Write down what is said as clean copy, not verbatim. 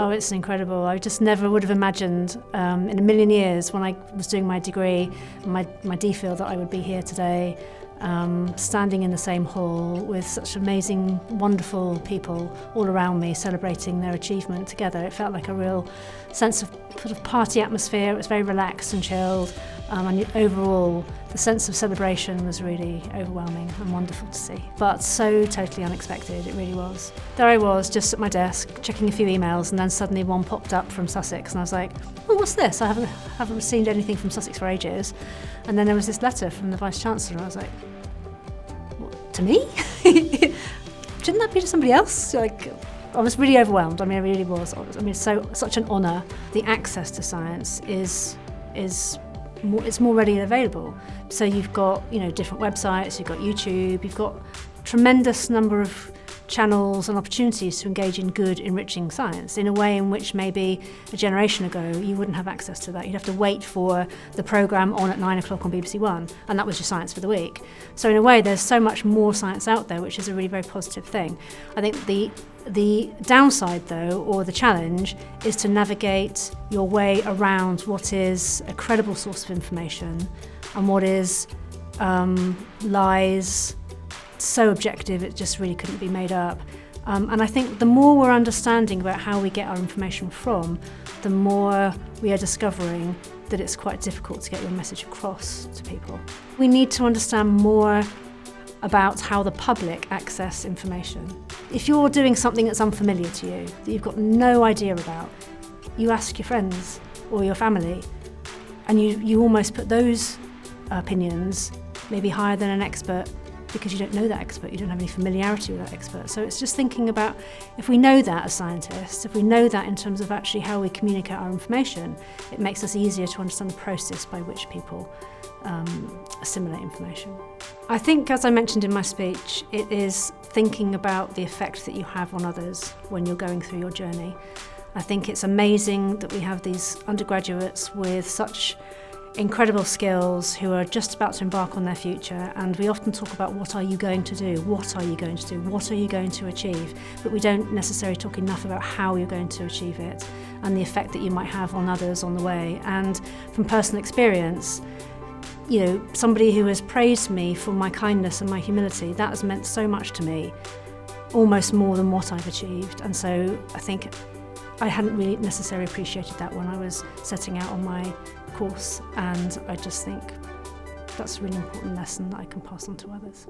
Oh, it's incredible. I just never would have imagined in a million years when I was doing my degree, my DPhil, that I would be here today, standing in the same hall with such amazing, wonderful people all around me celebrating their achievement together. It felt like a real sense of sort of party atmosphere. It was very relaxed and chilled, and overall the sense of celebration was really overwhelming and wonderful to see. But so totally unexpected, it really was. There I was, just at my desk, checking a few emails, and then suddenly one popped up from Sussex, and I was like, oh, what's this? I haven't received anything from Sussex for ages. And then there was this letter from the Vice-Chancellor, and I was like, what, to me? Shouldn't that be to somebody else? Like, I was really overwhelmed. I mean, I really was. I mean, it's such an honour. The access to science is more, it's more readily available. So you've got, you know, different websites, you've got YouTube, you've got a tremendous number of channels and opportunities to engage in good, enriching science in a way in which maybe a generation ago you wouldn't have access to that. You'd have to wait for the programme on at 9 o'clock on BBC One, and that was your science for the week. So in a way, there's so much more science out there, which is a really very positive thing. I think the downside, though, or the challenge, is to navigate your way around what is a credible source of information and what is lies, so objective it just really couldn't be made up. And I think the more we're understanding about how we get our information from, the more we are discovering that it's quite difficult to get your message across to people. We need to understand more about how the public access information. If you're doing something that's unfamiliar to you, that you've got no idea about, you ask your friends or your family, and you almost put those opinions maybe higher than an expert because you don't know that expert, you don't have any familiarity with that expert. So it's just thinking about, if we know that as scientists, if we know that in terms of actually how we communicate our information, it makes us easier to understand the process by which people assimilate information. I think, as I mentioned in my speech, it is thinking about the effect that you have on others when you're going through your journey. I think it's amazing that we have these undergraduates with such incredible skills who are just about to embark on their future, and we often talk about what are you going to do, what are you going to do, what are you going to achieve, but we don't necessarily talk enough about how you're going to achieve it and the effect that you might have on others on the way. And from personal experience, you know, somebody who has praised me for my kindness and my humility, that has meant so much to me, almost more than what I've achieved. And so I think I hadn't really necessarily appreciated that when I was setting out on my course, and I just think that's a really important lesson that I can pass on to others.